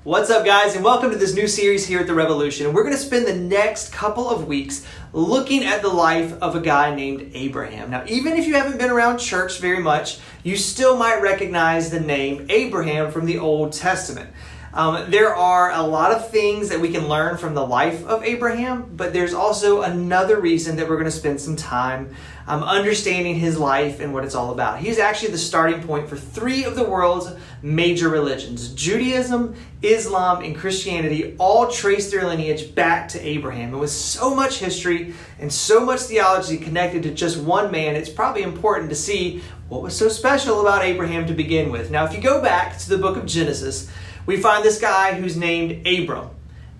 What's up, guys, and welcome to this new series here at The Revolution. We're going to spend the next couple of weeks looking at the life of a guy named Abraham. Now, even if you haven't been around church very much, you still might recognize the name Abraham from the Old Testament. There are a lot of things that we can learn from the life of Abraham, but there's also another reason that we're going to spend some time understanding his life and what it's all about. He's actually the starting point for three of the world's major religions. Judaism, Islam, and Christianity all trace their lineage back to Abraham. And with so much history and so much theology connected to just one man, it's probably important to see what was so special about Abraham to begin with. Now, if you go back to the book of Genesis, we find this guy who's named Abram.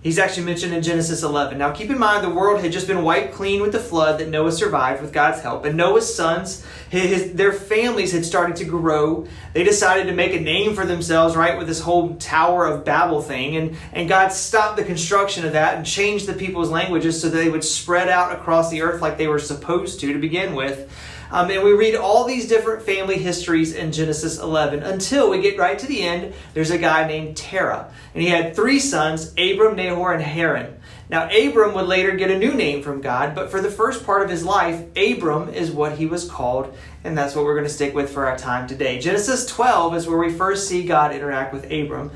He's actually mentioned in Genesis 11. Now, keep in mind, the world had just been wiped clean with the flood that Noah survived with God's help. And Noah's sons, their families had started to grow. They decided to make a name for themselves, right, with this whole Tower of Babel thing. And God stopped the construction of that and changed the people's languages so that they would spread out across the earth like they were supposed to begin with. And we read all these different family histories in Genesis 11 until we get right to the end. There's a guy named Terah, and he had three sons, Abram, Nahor, and Haran. Now, Abram would later get a new name from God, but for the first part of his life, Abram is what he was called, and that's what we're going to stick with for our time today. Genesis 12 is where we first see God interact with Abram.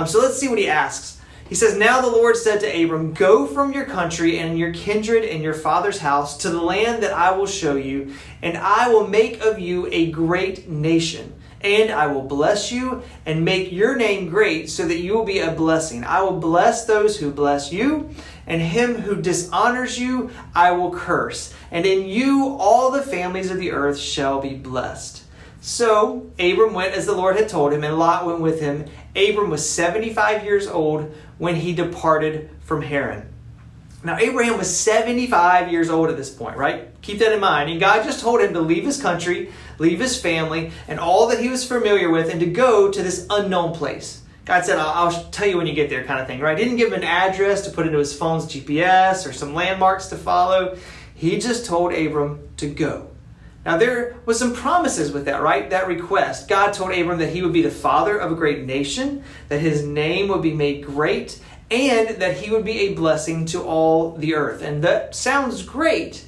So let's see what he asks. He says, "Now the Lord said to Abram, go from your country and your kindred and your father's house to the land that I will show you, and I will make of you a great nation. And I will bless you and make your name great so that you will be a blessing. I will bless those who bless you, and him who dishonors you I will curse. And in you all the families of the earth shall be blessed." So Abram went as the Lord had told him, and Lot went with him. Abram was 75 years old when he departed from Haran. Now, Abraham was 75 years old at this point, right? Keep that in mind. And God just told him to leave his country, leave his family, and all that he was familiar with, and to go to this unknown place. God said, I'll tell you when you get there, kind of thing, right? He didn't give him an address to put into his phone's GPS or some landmarks to follow. He just told Abram to go. Now, there was some promises with that, right? That request. God told Abram that he would be the father of a great nation, that his name would be made great, and that he would be a blessing to all the earth. And that sounds great,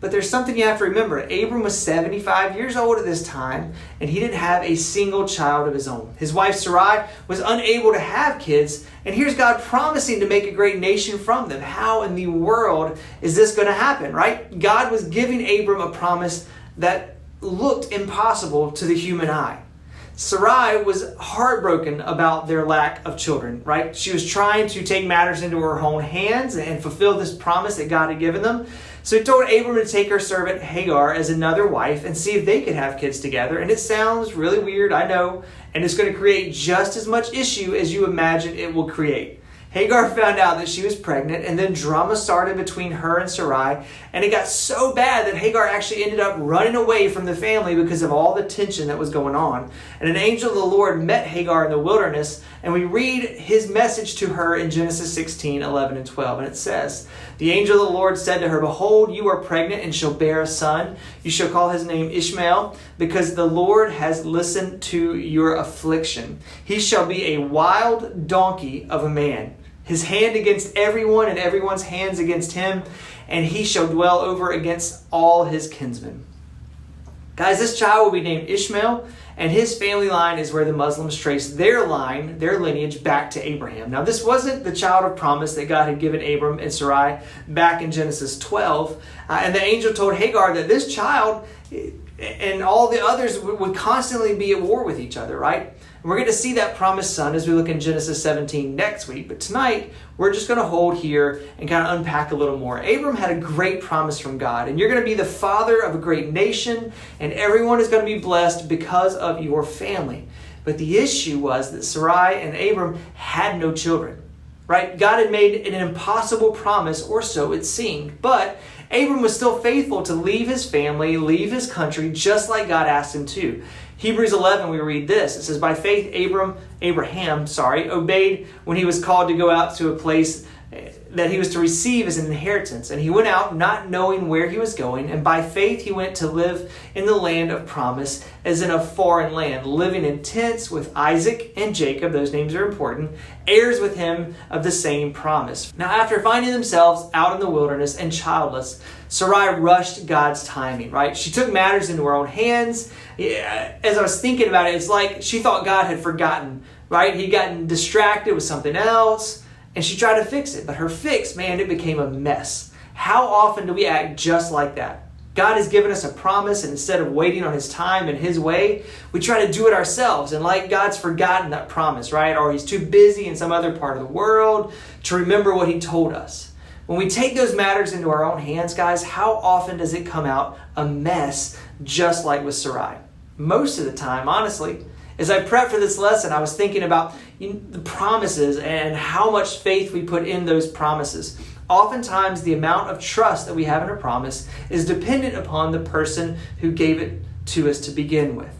but there's something you have to remember. Abram was 75 years old at this time, and he didn't have a single child of his own. His wife Sarai was unable to have kids, and here's God promising to make a great nation from them. How in the world is this going to happen, right? God was giving Abram a promise that looked impossible to the human eye. Sarai was heartbroken about their lack of children, right? She was trying to take matters into her own hands and fulfill this promise that God had given them. So he told Abram to take her servant Hagar as another wife and see if they could have kids together. And it sounds really weird, I know, and it's going to create just as much issue as you imagine it will create. Hagar found out that she was pregnant, and then drama started between her and Sarai, and it got so bad that Hagar actually ended up running away from the family because of all the tension that was going on. And an angel of the Lord met Hagar in the wilderness, and we read his message to her in Genesis 16, 11, and 12, and it says, "The angel of the Lord said to her, behold, you are pregnant and shall bear a son. You shall call his name Ishmael, because the Lord has listened to your affliction. He shall be a wild donkey of a man, his hand against everyone and everyone's hands against him, and he shall dwell over against all his kinsmen." Guys, this child will be named Ishmael, and his family line is where the Muslims trace their line, their lineage, back to Abraham. Now, this wasn't the child of promise that God had given Abram and Sarai back in Genesis 12. And the angel told Hagar that this child and all the others would constantly be at war with each other, right? And we're going to see that promised son as we look in Genesis 17 next week. But tonight, we're just going to hold here and kind of unpack a little more. Abram had a great promise from God, and you're going to be the father of a great nation, and everyone is going to be blessed because of your family. But the issue was that Sarai and Abram had no children, right? God had made an impossible promise, or so it seemed. But Abram was still faithful to leave his family, leave his country, just like God asked him to. Hebrews 11, we read this. It says, "By faith Abraham obeyed when he was called to go out to a place that he was to receive as an inheritance. And he went out not knowing where he was going, and by faith he went to live in the land of promise, as in a foreign land, living in tents with Isaac and Jacob, those names are important, heirs with him of the same promise. Now after finding themselves out in the wilderness and childless, Sarai rushed God's timing, right? She took matters into her own hands. As I was thinking about it, it's like she thought God had forgotten, right? He'd gotten distracted with something else, and she tried to fix it. But her fix, man, it became a mess. How often do we act just like that? God has given us a promise, and instead of waiting on his time and his way, we try to do it ourselves. And like God's forgotten that promise, right? Or he's too busy in some other part of the world to remember what he told us. When we take those matters into our own hands, guys, how often does it come out a mess, just like with Sarai? Most of the time, honestly. As I prepped for this lesson, I was thinking about the promises and how much faith we put in those promises. Oftentimes, the amount of trust that we have in a promise is dependent upon the person who gave it to us to begin with.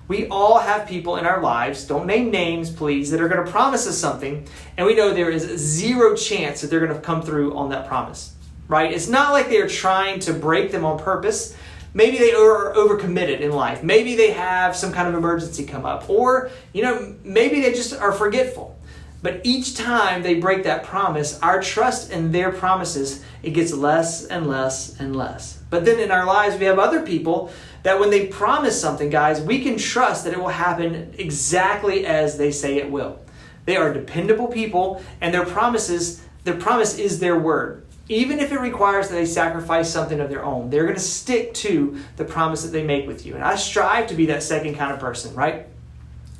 We all have people in our lives, don't name names please, that are going to promise us something, and we know there is zero chance that they're going to come through on that promise, right? It's not like they're trying to break them on purpose. Maybe they are overcommitted in life. Maybe they have some kind of emergency come up. Or, maybe they just are forgetful. But each time they break that promise, our trust in their promises, it gets less and less and less. But then in our lives, we have other people that when they promise something, guys, we can trust that it will happen exactly as they say it will. They are dependable people, and their promise is their word. Even if it requires that they sacrifice something of their own, they're going to stick to the promise that they make with you. And I strive to be that second kind of person, right?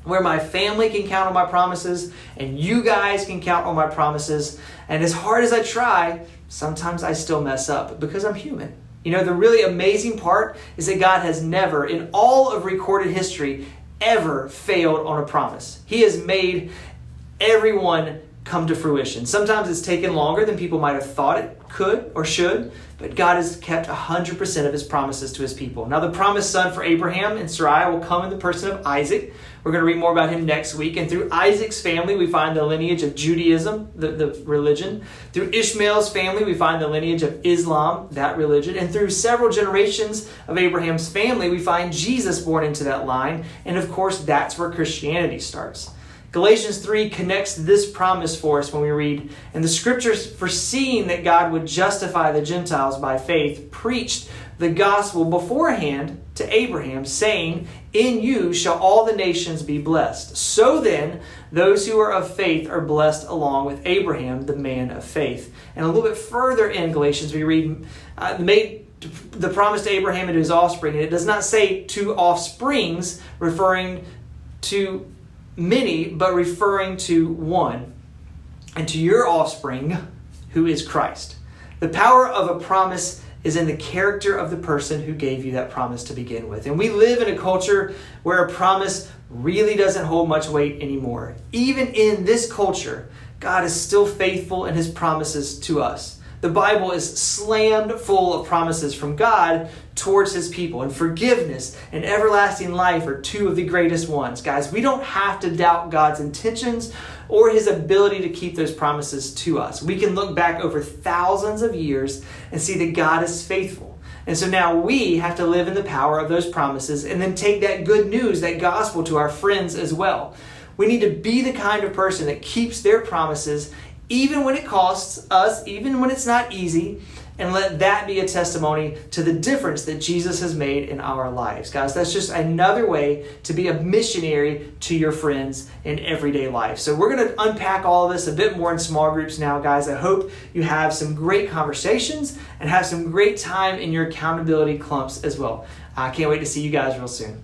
Where my family can count on my promises and you guys can count on my promises. And as hard as I try, sometimes I still mess up because I'm human. The really amazing part is that God has never, in all of recorded history, ever failed on a promise. He has made everyone come to fruition. Sometimes it's taken longer than people might have thought it could or should, but God has kept 100% of his promises to his people. Now, the promised son for Abraham and Sarai will come in the person of Isaac. We're going to read more about him next week. And through Isaac's family, we find the lineage of Judaism, the religion. Through Ishmael's family, we find the lineage of Islam, that religion. And through several generations of Abraham's family, we find Jesus born into that line. And of course, that's where Christianity starts. Galatians 3 connects this promise for us when we read, "And the scriptures, foreseeing that God would justify the Gentiles by faith, preached the gospel beforehand to Abraham, saying, 'In you shall all the nations be blessed.' So then, those who are of faith are blessed along with Abraham, the man of faith." And a little bit further in Galatians, we read, made the promise to Abraham and to his offspring. And it does not say to offsprings, referring to many, but referring to one, and to your offspring, who is Christ. The power of a promise is in the character of the person who gave you that promise to begin with. And we live in a culture where a promise really doesn't hold much weight anymore. Even in this culture, God is still faithful in his promises to us. The Bible is slammed full of promises from God towards his people. And forgiveness and everlasting life are two of the greatest ones. Guys, we don't have to doubt God's intentions or his ability to keep those promises to us. We can look back over thousands of years and see that God is faithful. And so now we have to live in the power of those promises and then take that good news, that gospel, to our friends as well. We need to be the kind of person that keeps their promises even when it costs us, even when it's not easy, and let that be a testimony to the difference that Jesus has made in our lives. Guys, that's just another way to be a missionary to your friends in everyday life. So we're going to unpack all of this a bit more in small groups now, guys. I hope you have some great conversations and have some great time in your accountability clumps as well. I can't wait to see you guys real soon.